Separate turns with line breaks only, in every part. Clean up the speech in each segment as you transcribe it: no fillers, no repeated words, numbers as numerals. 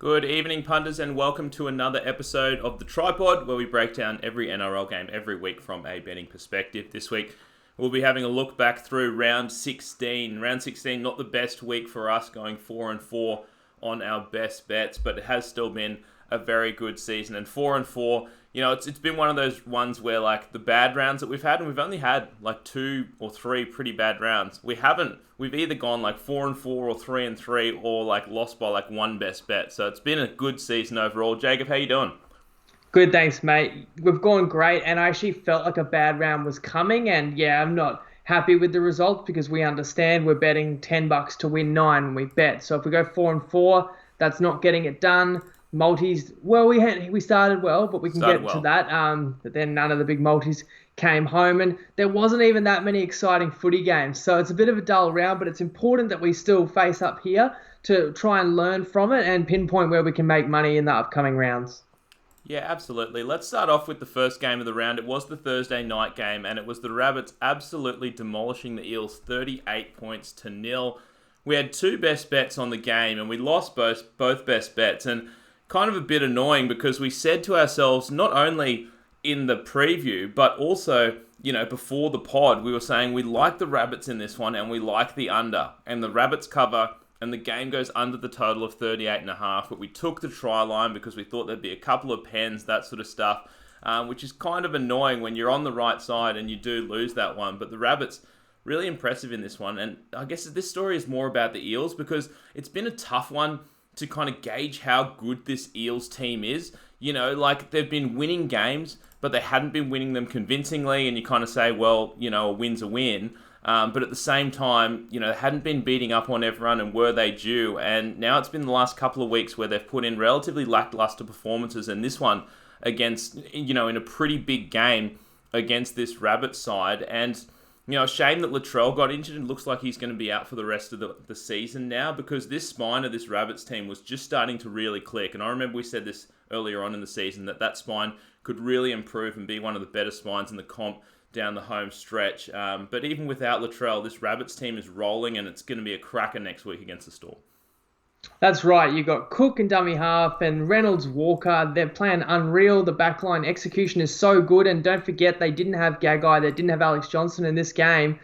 Good evening, punters, and welcome to another episode of The Tripod, where we break down every NRL game every week from a betting perspective. This week, we'll be having a look back through round 16. Round 16, not the best week for us, going 4-4 on our best bets, but it has still been a very good season. And 4-4, you know, it's been one of those ones where, like, the bad rounds that we've had, and we've only had like 2 or 3 pretty bad rounds. We've either gone like 4-4 or 3-3 or like lost by like one best bet. So it's been a good season overall. Jacob, how you doing?
Good, thanks, mate. We've gone great, and I actually felt like a bad round was coming, and yeah, I'm not happy with the results because we understand we're betting $10 to win 9 when we bet. So if we go 4-4, that's not getting it done. Multis, well, we started well, but we can get to that. But then none of the big multis came home, and there wasn't even that many exciting footy games. So it's a bit of a dull round, but it's important that we still face up here to try and learn from it and pinpoint where we can make money in the upcoming rounds.
Yeah, absolutely. Let's start off with the first game of the round. It was the Thursday night game, and it was the Rabbits absolutely demolishing the Eels 38 points to 0. We had 2 best bets on the game, and we lost both best bets, and kind of a bit annoying because we said to ourselves, not only in the preview, but also, before the pod, we were saying we like the Rabbits in this one and we like the under. And the Rabbits cover and the game goes under the total of 38.5. But we took the try line because we thought there'd be a couple of pens, that sort of stuff, which is kind of annoying when you're on the right side and you do lose that one. But the Rabbits, really impressive in this one. And I guess this story is more about the Eels because it's been a tough one to kind of gauge how good this Eels team is. They've been winning games, but they hadn't been winning them convincingly, and you kind of say, well, a win's a win. But at the same time, they hadn't been beating up on everyone, and were they due? And now it's been the last couple of weeks where they've put in relatively lackluster performances, and this one against, in a pretty big game against this Rabbit side. And a shame that Latrell got injured and looks like he's going to be out for the rest of the season now, because this spine of this Rabbits team was just starting to really click. And I remember we said this earlier on in the season, that spine could really improve and be one of the better spines in the comp down the home stretch. But even without Latrell, this Rabbits team is rolling, and it's going to be a cracker next week against the Storm.
That's right. You got Cook and dummy half and Reynolds Walker. They're playing unreal. The backline execution is so good. And don't forget, they didn't have Gagai. They didn't have Alex Johnson in this game.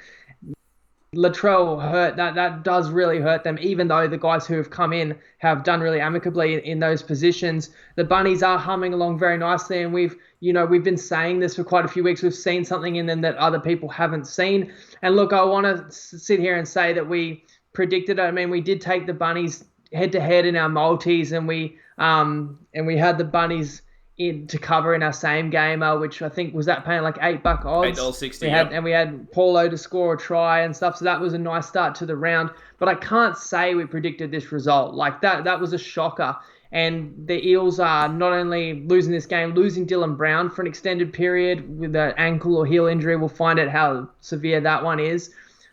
Latrell hurt. That does really hurt them, even though the guys who have come in have done really amicably in those positions. The Bunnies are humming along very nicely, and we've been saying this for quite a few weeks. We've seen something in them that other people haven't seen. And look, I want to sit here and say that we predicted it. I mean, we did take the Bunnies head-to-head in our multis, and we had the Bunnies in to cover in our same gamer, which I think was that paying like $8 odds.
$8.60.
We had Paulo to score a try and stuff, so that was a nice start to the round. But I can't say we predicted this result. Like that was a shocker. And the Eels are not only losing this game, losing Dylan Brown for an extended period with an ankle or heel injury. We'll find out how severe that one is.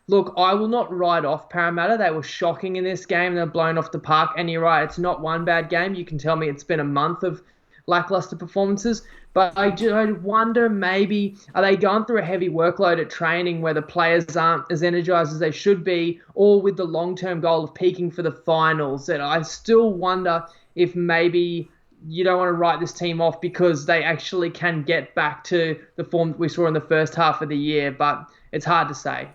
Look, I will not write off Parramatta. They were shocking in this game. They're blown off the park. And you're right, it's not one bad game. You can tell me it's been a month of lackluster performances. But I wonder, maybe, are they going through a heavy workload at training where the players aren't as energized as they should be, or with the long-term goal of peaking for the finals? And I still wonder if maybe you don't want to write this team off because they actually can get back to the form that we saw in the first half of the year. But it's hard to say.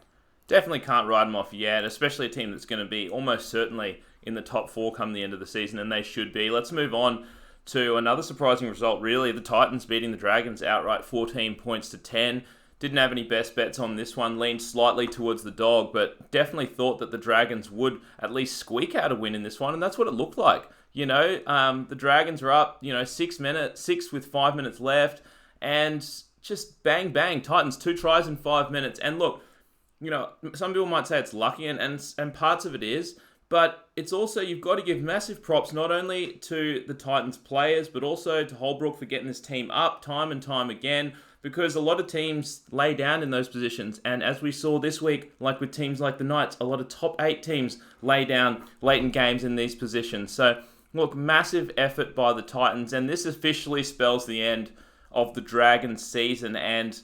Definitely can't write them off yet, especially a team that's going to be almost certainly in the top 4 come the end of the season, and they should be. Let's move on to another surprising result, really. The Titans beating the Dragons outright 14 points to 10. Didn't have any best bets on this one, leaned slightly towards the dog, but definitely thought that the Dragons would at least squeak out a win in this one, and that's what it looked like. The Dragons are up, 6 with 5 minutes left, and just bang, bang. Titans 2 tries in 5 minutes, and look, some people might say it's lucky, and parts of it is, but it's also, you've got to give massive props not only to the Titans players, but also to Holbrook for getting this team up time and time again, because a lot of teams lay down in those positions, and as we saw this week, like with teams like the Knights, a lot of top 8 teams lay down late in games in these positions. So, look, massive effort by the Titans, and this officially spells the end of the Dragons season, and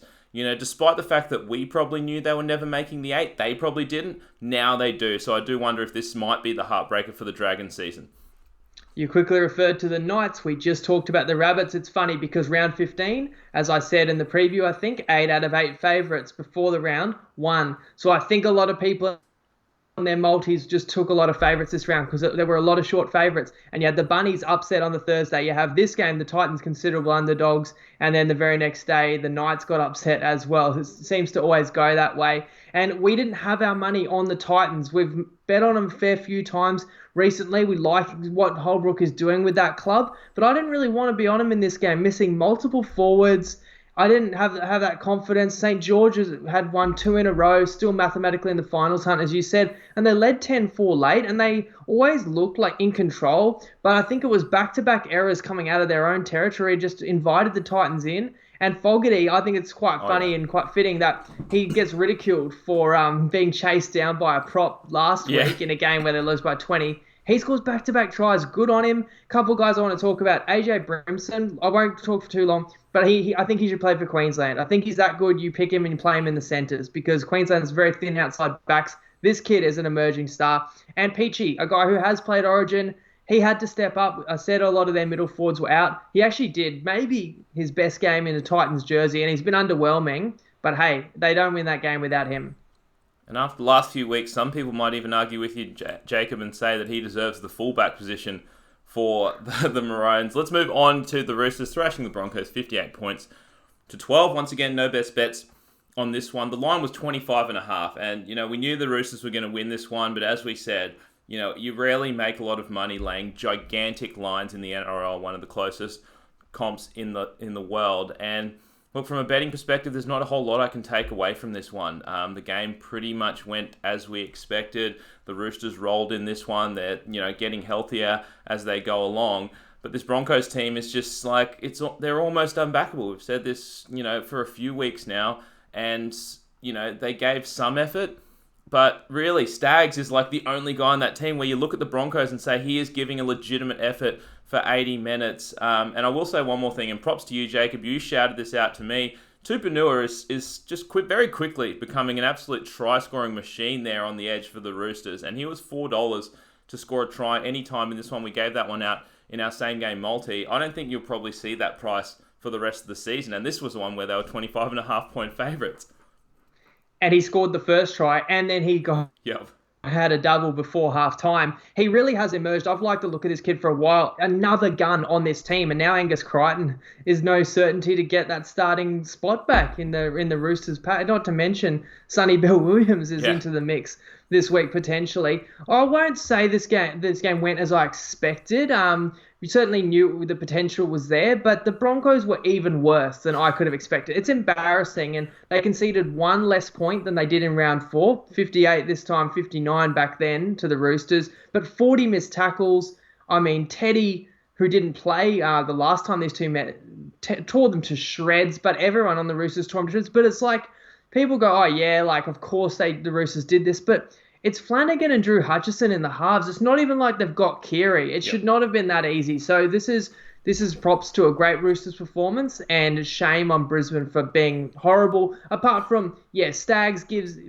despite the fact that we probably knew they were never making the 8, they probably didn't. Now they do. So I do wonder if this might be the heartbreaker for the Dragons season.
You quickly referred to the Knights. We just talked about the Rabbits. It's funny because round 15, as I said in the preview, I think 8 out of 8 favourites before the round won. So I think a lot of people on their multis just took a lot of favourites this round because there were a lot of short favourites. And you had the Bunnies upset on the Thursday. You have this game, the Titans considerable underdogs. And then the very next day, the Knights got upset as well. It seems to always go that way. And we didn't have our money on the Titans. We've bet on them a fair few times recently. We like what Holbrook is doing with that club. But I didn't really want to be on them in this game, missing multiple forwards. I didn't have that confidence. St. George's had won 2 in a row, still mathematically in the finals hunt, as you said, and they led 10-4 late, and they always looked like in control. But I think it was back-to-back errors coming out of their own territory, just invited the Titans in. And Fogarty, I think it's quite funny and quite fitting that he gets ridiculed for being chased down by a prop last week in a game where they lose by 20. He scores back-to-back tries. Good on him. Couple of guys I want to talk about. AJ Brimson. I won't talk for too long, but I think he should play for Queensland. I think he's that good. You pick him and you play him in the centres because Queensland is very thin outside backs. This kid is an emerging star. And Peachy, a guy who has played Origin, he had to step up. I said a lot of their middle forwards were out. He actually did maybe his best game in a Titans jersey, and he's been underwhelming. But hey, they don't win that game without him.
And after the last few weeks, some people might even argue with you, Jacob, and say that he deserves the fullback position for the Maroons. Let's move on to the Roosters thrashing the Broncos, 58 points to 12. Once again, no best bets on this one. The line was 25.5, and we knew the Roosters were going to win this one, but as we said, you rarely make a lot of money laying gigantic lines in the NRL, one of the closest comps in the world. And look, from a betting perspective, there's not a whole lot I can take away from this one. The game pretty much went as we expected. The Roosters rolled in this one. They're getting healthier as they go along. But this Broncos team is just like they're almost unbackable. We've said this for a few weeks now, and they gave some effort. But really, Staggs is like the only guy on that team where you look at the Broncos and say he is giving a legitimate effort for 80 minutes. And I will say one more thing, and props to you, Jacob. You shouted this out to me. Tupanua is just very quickly becoming an absolute try-scoring machine there on the edge for the Roosters. And he was $4 to score a try any time in this one. We gave that one out in our same-game multi. I don't think you'll probably see that price for the rest of the season. And this was the one where they were 25.5-point favourites.
And he scored the first try, and then he had a double before half-time. He really has emerged. I've liked the look of this kid for a while. Another gun on this team, and now Angus Crichton is no certainty to get that starting spot back in the Roosters pack. Not to mention Sonny Bill Williams is into the mix this week potentially. I won't say this game went as I expected. We certainly knew the potential was there, but the Broncos were even worse than I could have expected. It's embarrassing, and they conceded one less point than they did in round 4, 58 this time, 59 back then to the Roosters, but 40 missed tackles. I mean, Teddy, who didn't play the last time these two met, tore them to shreds, but everyone on the Roosters tore them to shreds. But it's like, people go, oh yeah, like of course the Roosters did this, but it's Flanagan and Drew Hutchison in the halves. It's not even like they've got Keary. It should not have been that easy. So this is props to a great Roosters performance, and shame on Brisbane for being horrible. Apart from, Staggs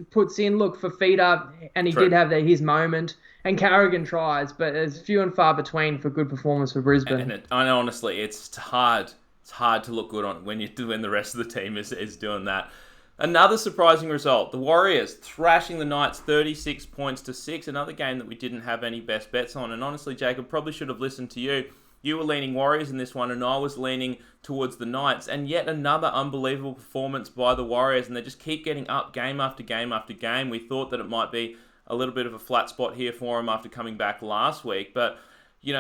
puts in, look, for Fafita, and he did have his moment, and Carrigan tries, but it's few and far between for good performance for Brisbane.
And honestly, it's hard. It's hard to look good on when the rest of the team is doing that. Another surprising result. The Warriors thrashing the Knights 36 points to 6. Another game that we didn't have any best bets on. And honestly, Jacob, probably should have listened to you. You were leaning Warriors in this one, and I was leaning towards the Knights. And yet another unbelievable performance by the Warriors. And they just keep getting up game after game after game. We thought that it might be a little bit of a flat spot here for them after coming back last week. But you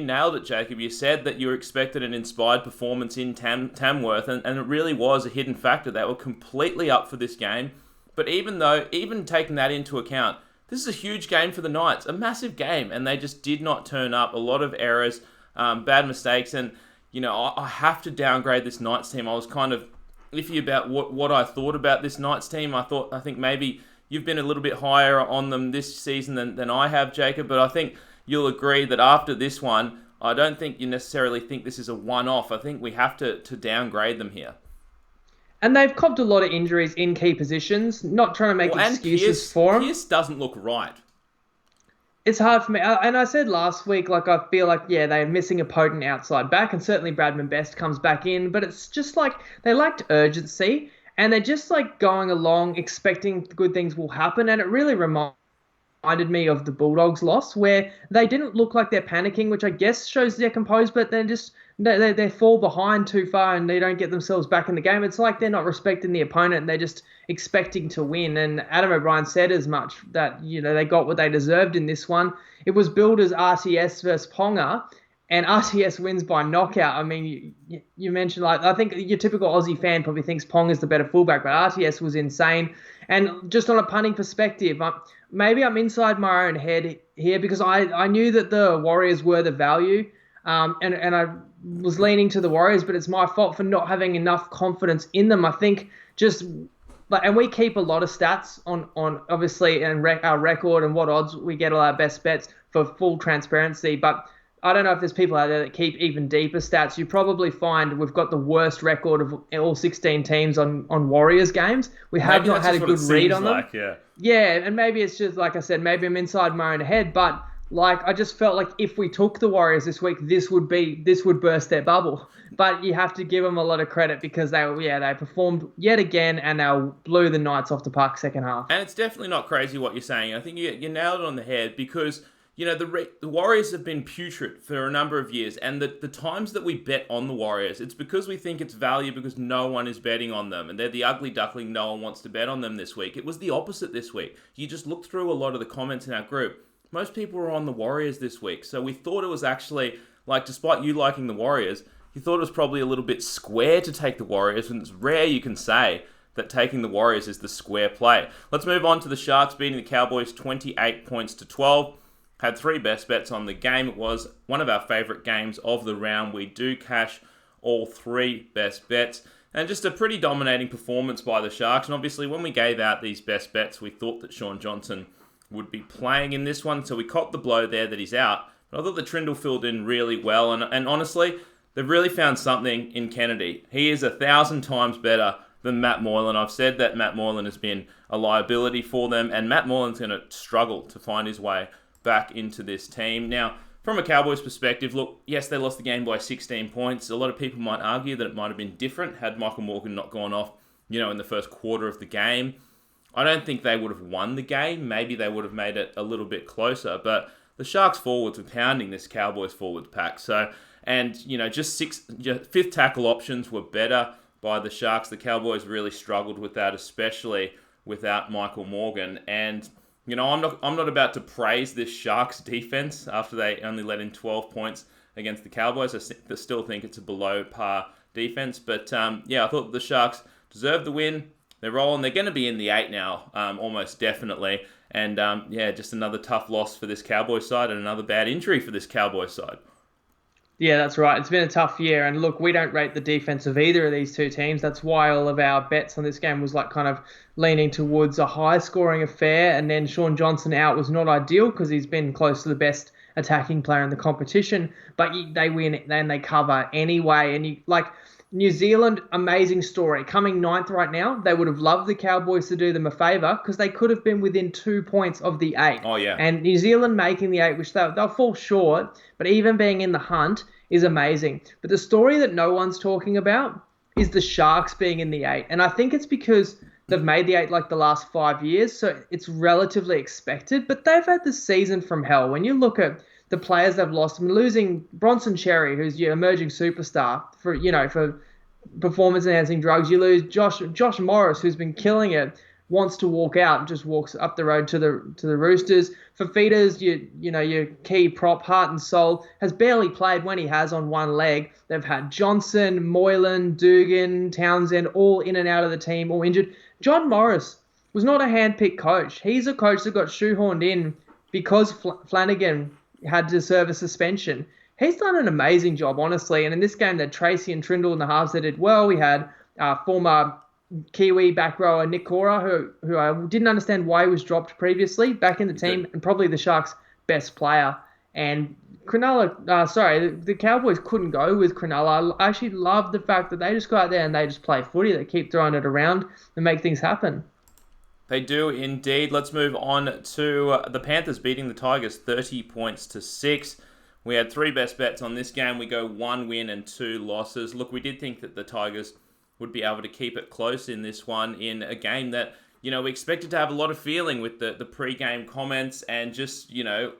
nailed it, Jacob. You said that you expected an inspired performance in Tamworth, and it really was a hidden factor. They were completely up for this game. But even taking that into account, this is a huge game for the Knights, a massive game, and they just did not turn up. A lot of errors, bad mistakes, and I have to downgrade this Knights team. I was kind of iffy about what I thought about this Knights team. I think maybe you've been a little bit higher on them this season than I have, Jacob, but I think you'll agree that after this one, I don't think you necessarily think this is a one-off. I think we have to downgrade them here.
And they've copped a lot of injuries in key positions, not trying to make excuses for them.
Pierce doesn't look right.
It's hard for me. And I said last week, like, I feel like, yeah, they're missing a potent outside back, and certainly Bradman Best comes back in, but it's just like they lacked urgency, and they're just like going along expecting good things will happen. And it really reminded me of the Bulldogs loss, where they didn't look like they're panicking, which I guess shows they're composed, but they're just they fall behind too far and they don't get themselves back in the game. It's like they're not respecting the opponent and they're just expecting to win. And Adam O'Brien said as much, that they got what they deserved in this one. It was billed as RTS versus Ponga, and RTS wins by knockout. I mean, you mentioned, like, I think your typical Aussie fan probably thinks Ponga's the better fullback, but RTS was insane. And just on a punting perspective, maybe I'm inside my own head here, because I knew that the Warriors were the value, and I was leaning to the Warriors, but it's my fault for not having enough confidence in them. I think just like, and we keep a lot of stats on obviously, and our record and what odds we get all our best bets for full transparency, but I don't know if there's people out there that keep even deeper stats. You probably find we've got the worst record of all 16 teams on Warriors games. We have not had a good read on them. Yeah, and maybe it's just, like I said, maybe I'm inside my own head, but like, I just felt like if we took the Warriors this week, this would burst their bubble. But you have to give them a lot of credit, because they performed yet again, and they blew the Knights off the park second half.
And it's definitely not crazy what you're saying. I think you nailed it on the head, because the Warriors have been putrid for a number of years, and the times that we bet on the Warriors, it's because we think it's value, because no one is betting on them, and they're the ugly duckling. No one wants to bet on them this week. It was the opposite this week. You just look through a lot of the comments in our group. Most people were on the Warriors this week, so we thought it was actually, like, despite you liking the Warriors, you thought it was probably a little bit square to take the Warriors, and it's rare you can say that taking the Warriors is the square play. Let's move on to the Sharks beating the Cowboys 28 points to 12. Had 3 best bets on the game. It was one of our favourite games of the round. We do cash all 3 best bets. And just a pretty dominating performance by the Sharks. And obviously, when we gave out these best bets, we thought that Shaun Johnson would be playing in this one. So we copped the blow there that he's out. But I thought the Trindle filled in really well. And honestly, they've really found something in Kennedy. He is 1,000 times better than Matt Moylan. I've said that Matt Moylan has been a liability for them. And Matt Moylan's going to struggle to find his way back into this team. Now, from a Cowboys perspective, look, yes, they lost the game by 16 points. A lot of people might argue that it might have been different had Michael Morgan not gone off, in the first quarter of the game. I don't think they would have won the game. Maybe they would have made it a little bit closer, but the Sharks forwards were pounding this Cowboys forwards pack. So, and, just fifth tackle options were better by the Sharks. The Cowboys really struggled with that, especially without Michael Morgan. And I'm not about to praise this Sharks defense after they only let in 12 points against the Cowboys. I still think it's a below par defense. But, I thought the Sharks deserved the win. They're rolling. They're going to be in the 8 now, almost definitely. And, just another tough loss for this Cowboys side, and another bad injury for this Cowboys side.
Yeah, that's right. It's been a tough year. And look, we don't rate the defense of either of these two teams. That's why all of our bets on this game was like kind of leaning towards a high-scoring affair. And then Shaun Johnson out was not ideal, because he's been close to the best attacking player in the competition. But they win and they cover anyway. And New Zealand, amazing story. Coming 9th right now, they would have loved the Cowboys to do them a favour, because they could have been within 2 points of the 8.
Oh, yeah.
And New Zealand making the 8, which they'll fall short, but even being in the hunt is amazing. But the story that no one's talking about is the Sharks being in the 8. And I think it's because they've made the 8 like the last 5 years, so it's relatively expected. But they've had the season from hell. When you look at the players they've lost, losing Bronson Cherry, who's your emerging superstar for performance-enhancing drugs. You lose Josh Morris, who's been killing it, wants to walk out and just walks up the road to the Roosters. Fafita's your key prop, heart and soul, has barely played when he has on one leg. They've had Johnson, Moylan, Dugan, Townsend all in and out of the team, all injured. John Morris was not a hand-picked coach. He's a coach that got shoehorned in because Flanagan had to serve a suspension. He's done an amazing job, honestly. And in this game, they had Tracy and Trindle in the halves that did well. We had former Kiwi back rower Nick Cora, who I didn't understand why he was dropped previously, back in the team, and probably the Sharks' best player. And the Cowboys couldn't go with Cronulla. I actually love the fact that they just go out there and they just play footy. They keep throwing it around and make things happen.
They do indeed. Let's move on to the Panthers beating the Tigers 30 points to 6. We had 3 best bets on this game. We go 1 win and 2 losses. Look, we did think that the Tigers would be able to keep it close in this one, in a game that, we expected to have a lot of feeling with the pre-game comments, and just,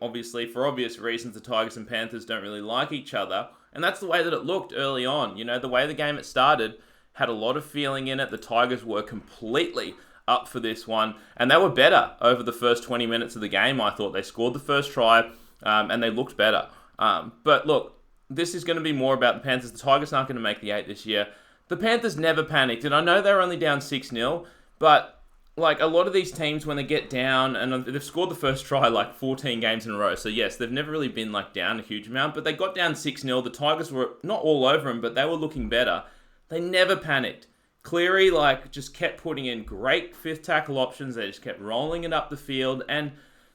obviously for obvious reasons, the Tigers and Panthers don't really like each other. And that's the way that it looked early on. The way the game it started had a lot of feeling in it. The Tigers were completely up for this one, and they were better over the first 20 minutes of the game. I thought they scored the first try, and they looked better. But look, this is going to be more about the Panthers. The Tigers aren't going to make the 8 this year. The Panthers never panicked, and I know they're only down 6-0, but like a lot of these teams, when they get down, and they've scored the first try like 14 games in a row, so yes, they've never really been like down a huge amount, but they got down 6-0. The Tigers were not all over them, but they were looking better. They never panicked. Cleary just kept putting in great fifth tackle options. They just kept rolling it up the field, and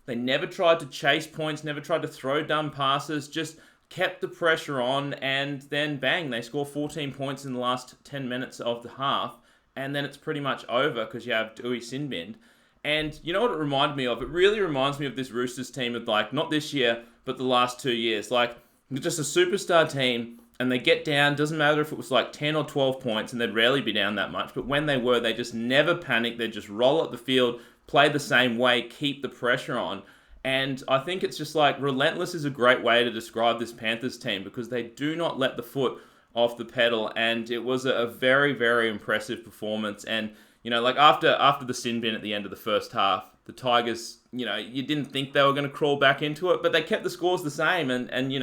they never tried to chase points, never tried to throw dumb passes, just kept the pressure on, and then bang, they score 14 points in the last 10 minutes of the half, and then it's pretty much over because you have Dewey Sinbind. And you know what it reminded me of? It really reminds me of this Roosters team of not this year, but the last 2 years. Just a superstar team, and they get down, doesn't matter if it was 10 or 12 points, and they'd rarely be down that much, but when they were, they just never panic. They just roll up the field, play the same way, keep the pressure on. And I think it's just relentless is a great way to describe this Panthers team, because they do not let the foot off the pedal, and it was a very, very impressive performance. And, after the sin bin at the end of the first half, the Tigers, you didn't think they were going to crawl back into it, but they kept the scores the same, and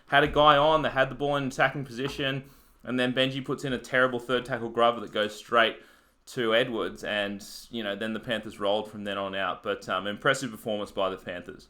had a guy on, they had the ball in attacking position, and then Benji puts in a terrible third tackle grubber that goes straight to Edwards, and then the Panthers rolled from then on out. But impressive performance by the Panthers.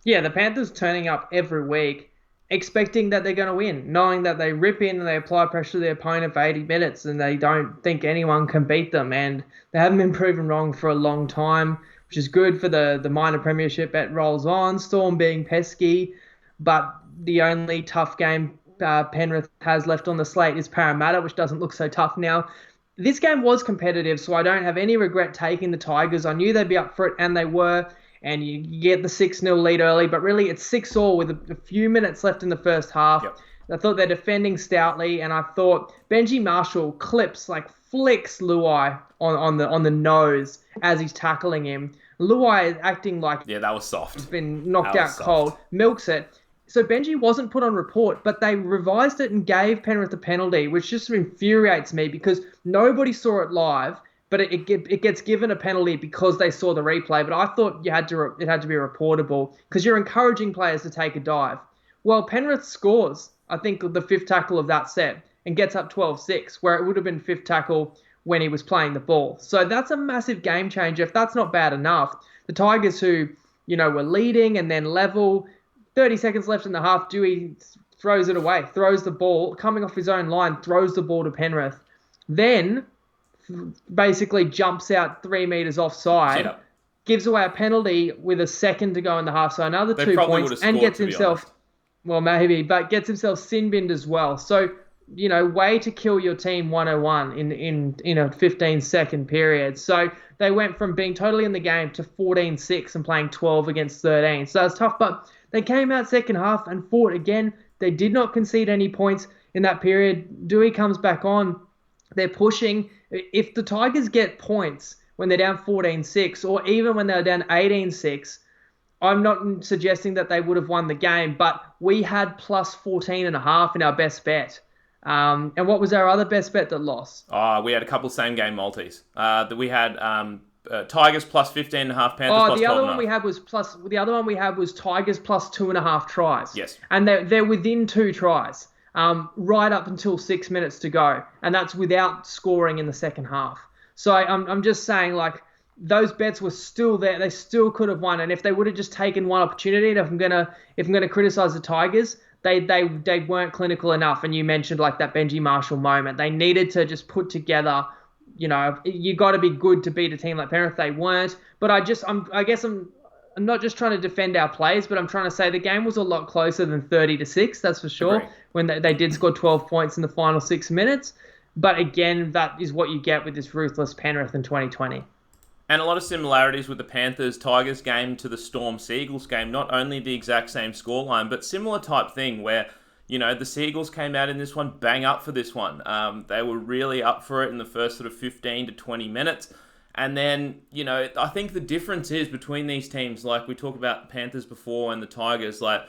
Yeah, the Panthers turning up every week, expecting that they're going to win, knowing that they rip in and they apply pressure to their opponent for 80 minutes, and they don't think anyone can beat them. And they haven't been proven wrong for a long time, which is good for the minor premiership bet rolls on. Storm being pesky, but the only tough game Penrith has left on the slate is Parramatta, which doesn't look so tough now. This game was competitive, so I don't have any regret taking the Tigers. I knew they'd be up for it, and they were. And you get the 6-0 lead early, but really it's 6-all with a few minutes left in the first half. Yep. I thought they're defending stoutly, and I thought Benji Marshall flicks Luai on the nose as he's tackling him. Luai is acting like
that was soft.
He's been knocked out cold, milks it. So Benji wasn't put on report, but they revised it and gave Penrith a penalty, which just infuriates me because nobody saw it live, but it gets given a penalty because they saw the replay. But I thought it had to be reportable because you're encouraging players to take a dive. Well, Penrith scores, I think, the fifth tackle of that set and gets up 12-6, where it would have been fifth tackle when he was playing the ball. So that's a massive game changer. If that's not bad enough, the Tigers who, were leading and then level, 30 seconds left in the half, Dewey throws it away, throws the ball, coming off his own line, throws the ball to Penrith. Then basically jumps out 3 meters offside, gives away a penalty with a second to go in the half, so another 2 points, and gets himself, gets himself sin binned as well. So, way to kill your team 101 in a 15-second period. So they went from being totally in the game to 14-6 and playing 12 against 13. So that's tough, but they came out second half and fought again. They did not concede any points in that period. Dewey comes back on. They're pushing. If the Tigers get points when they're down 14-6 or even when they're down 18-6, I'm not suggesting that they would have won the game, but we had plus 14.5 in our best bet. And what was our other best bet that lost?
We had a couple same-game multis. That we had Tigers plus 15.5, Panthers plus 12.5.
The other one we had was Tigers plus 2.5 tries.
Yes.
And they're within 2 tries. Right up until 6 minutes to go, and that's without scoring in the second half. So I'm just saying, those bets were still there. They still could have won, and if they would have just taken one opportunity, and if I'm gonna criticize the Tigers, they weren't clinical enough. And you mentioned that Benji Marshall moment. They needed to just put together. You got to be good to beat a team like Penrith. They weren't, but I guess I'm not just trying to defend our plays, but I'm trying to say the game was a lot closer than 30-6, that's for sure, when they did score 12 points in the final 6 minutes. But again, that is what you get with this ruthless Penrith in 2020.
And a lot of similarities with the Panthers-Tigers game to the Storm-Seagulls game. Not only the exact same scoreline, but similar type thing where, the Seagulls came out in this one bang up for this one. They were really up for it in the first sort of 15 to 20 minutes. And then, I think the difference is between these teams, like we talked about the Panthers before and the Tigers, like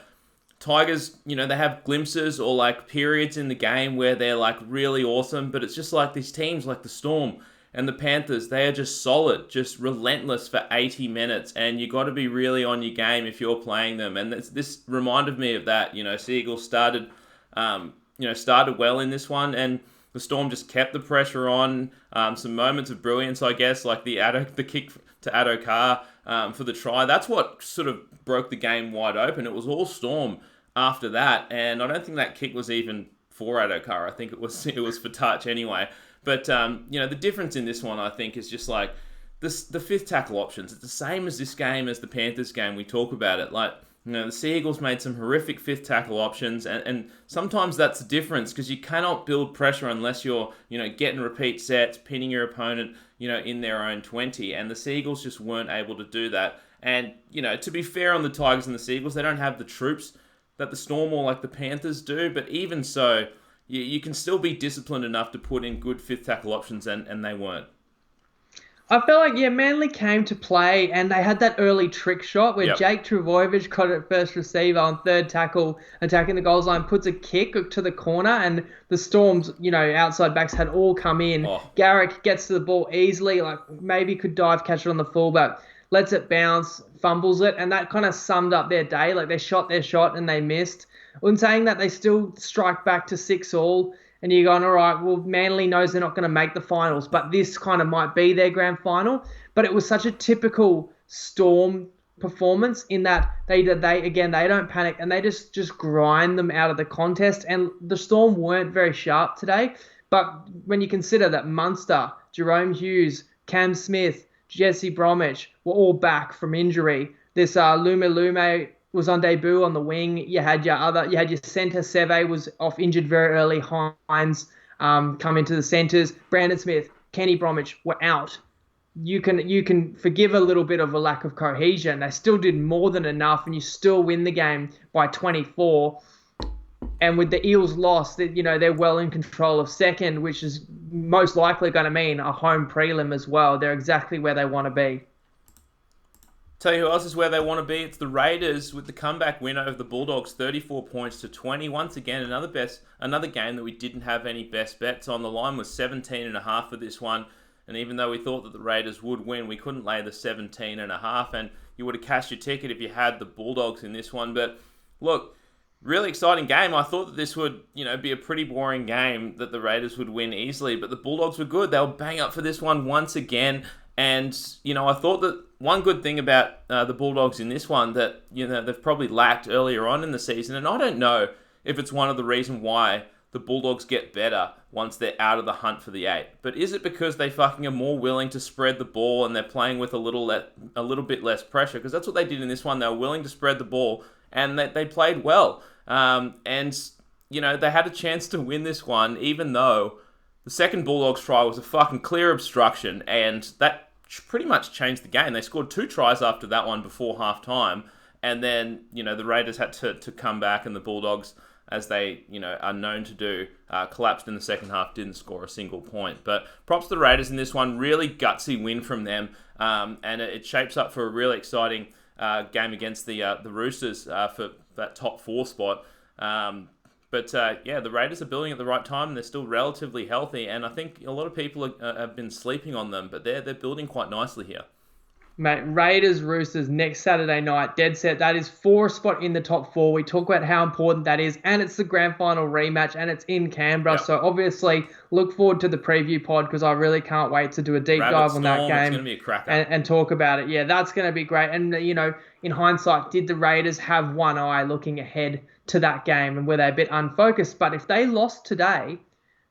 Tigers, they have glimpses or like periods in the game where they're like really awesome, but it's just like these teams like the Storm and the Panthers, they are just solid, just relentless for 80 minutes, and you got to be really on your game if you're playing them. And this reminded me of that. Seagulls started well in this one, and the Storm just kept the pressure on. Some moments of brilliance, I guess, like the kick to Addo-Carr for the try. That's what sort of broke the game wide open. It was all Storm after that, and I don't think that kick was even for Addo-Carr. I think it was for touch anyway. But, the difference in this one, I think, is just like the fifth tackle options. It's the same as this game as the Panthers game. We talk about it. Like, the Seagulls made some horrific fifth tackle options. And sometimes that's the difference because you cannot build pressure unless you're, getting repeat sets, pinning your opponent, in their own 20. And the Seagulls just weren't able to do that. And, to be fair on the Tigers and the Seagulls, they don't have the troops that the Storm or like the Panthers do. But even so, you can still be disciplined enough to put in good fifth tackle options, and they weren't.
I felt like, Manly came to play, and they had that early trick shot where Jake Trbojevic got it first receiver on third tackle, attacking the goals line, puts a kick to the corner, and the Storm's, outside backs had all come in. Garrick gets to the ball easily, like maybe could dive, catch it on the fullback, lets it bounce, fumbles it, and that kind of summed up their day. Like they shot their shot and they missed. In saying that, they still strike back to 6-all, and you're going, all right, well, Manly knows they're not going to make the finals, but this kind of might be their grand final. But it was such a typical Storm performance in that they don't panic, and they just grind them out of the contest. And the Storm weren't very sharp today. But when you consider that Munster, Jerome Hughes, Cam Smith, Jesse Bromwich were all back from injury, this Lume was on debut on the wing. You had your centre, Seve was off injured very early. Hines come into the centres. Brandon Smith, Kenny Bromwich were out. You can forgive a little bit of a lack of cohesion. They still did more than enough, and you still win the game by 24. And with the Eels loss, they're well in control of second, which is most likely going to mean a home prelim as well. They're exactly where they want to be.
Tell you who else is where they want to be. It's the Raiders with the comeback win over the Bulldogs, 34 points to 20. Once again, another game that we didn't have any best bets on. The line was 17.5 for this one. And even though we thought that the Raiders would win, we couldn't lay the 17.5. And you would have cashed your ticket if you had the Bulldogs in this one. But look, really exciting game. I thought that this would, be a pretty boring game, that the Raiders would win easily. But the Bulldogs were good. They were bang up for this one once again. And, I thought that one good thing about the Bulldogs in this one that, they've probably lacked earlier on in the season, and I don't know if it's one of the reasons why the Bulldogs get better once they're out of the hunt for the 8. But is it because they fucking are more willing to spread the ball and they're playing with a little bit less pressure? Because that's what they did in this one. They were willing to spread the ball, and they played well. And, they had a chance to win this one, even though the second Bulldogs try was a fucking clear obstruction, and that pretty much changed the game. They scored 2 tries after that one before half-time, and then, the Raiders had to come back, and the Bulldogs, as they, are known to do, collapsed in the second half, didn't score a single point. But props to the Raiders in this one. Really gutsy win from them, and it shapes up for a really exciting game against the Roosters for that top 4 spot. But the Raiders are building at the right time, and they're still relatively healthy. And I think a lot of people have been sleeping on them, but they're building quite nicely here.
Mate, Raiders, Roosters next Saturday night, dead set. That is 4 spot in the top 4. We talk about how important that is, and it's the grand final rematch, and it's in Canberra. Yep. So obviously, look forward to the preview pod because I really can't wait to do a deep dive on that game.
It's going to be a cracker.
And talk about it. Yeah, that's going to be great. And, in hindsight, did the Raiders have one eye looking ahead to that game, and were they a bit unfocused? But if they lost today,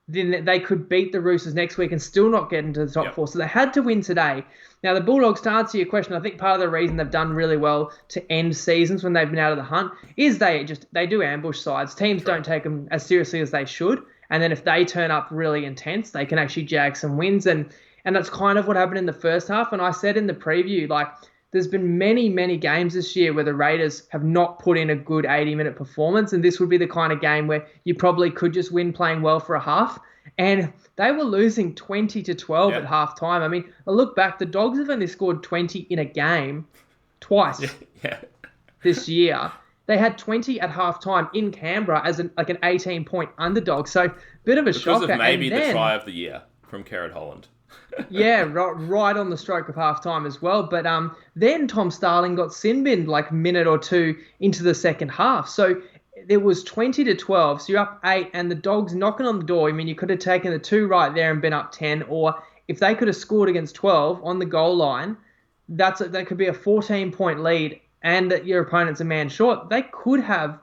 then they could beat the Roosters next week and still not get into the top 4. So they had to win today. Now, the Bulldogs, to answer your question, I think part of the reason they've done really well to end seasons when they've been out of the hunt is they do ambush sides. Teams don't take them as seriously as they should. And then if they turn up really intense, they can actually jag some wins. And And that's kind of what happened in the first half. And I said in the preview, like, there's been many, many games this year where the Raiders have not put in a good 80-minute performance. And this would be the kind of game where you probably could just win playing well for a half. And they were losing 20-12 at halftime. I mean, I look back, the Dogs have only scored 20 in a game twice this year. They had 20 at halftime in Canberra as an 18-point underdog. So, bit of a shocker.
Because of maybe the try of the year from Kerrod Holland.
Yeah, right on the stroke of halftime as well. But then Tom Starling got sin-binned like a minute or two into the second half. So it was 20-12. So you're up 8 and the Dogs knocking on the door. I mean, you could have taken the 2 right there and been up 10. Or if they could have scored against 12 on the goal line, that could be a 14-point lead and your opponent's a man short. They could have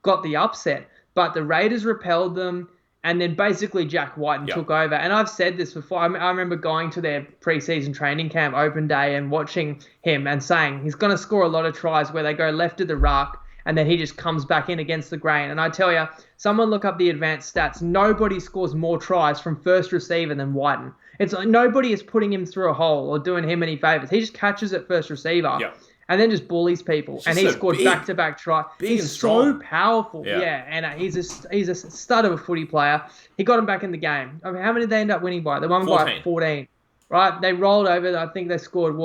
got the upset. But the Raiders repelled them. And then basically Jack Whiten took over. And I've said this before. I remember going to their preseason training camp open day and watching him and saying he's going to score a lot of tries where they go left of the ruck and then he just comes back in against the grain. And I tell you, someone look up the advanced stats. Nobody scores more tries from first receiver than Whiten. It's like nobody is putting him through a hole or doing him any favors. He just catches it first receiver. Yep. And then just bullies people. And he scored back-to-back tries. He's so powerful. Yeah. And he's a stud of a footy player. He got him back in the game. I mean, how many did they end up winning by? They won by 14. Right? They rolled over. I think they scored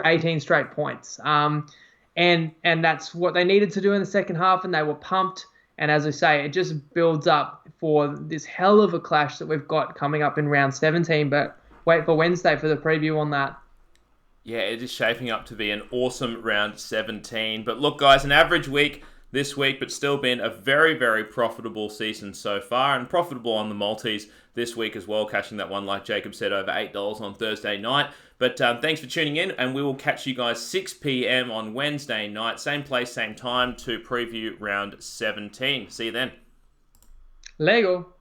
18 straight points. And that's what they needed to do in the second half, and they were pumped. And as I say, it just builds up for this hell of a clash that we've got coming up in round 17. But wait for Wednesday for the preview on that.
Yeah, it is shaping up to be an awesome round 17. But look, guys, an average week this week, but still been a very, very profitable season so far. And profitable on the multis this week as well, catching that one, like Jacob said, over $8 on Thursday night. But thanks for tuning in, and we will catch you guys 6 p.m. on Wednesday night. Same place, same time to preview round 17. See you then.
Lego.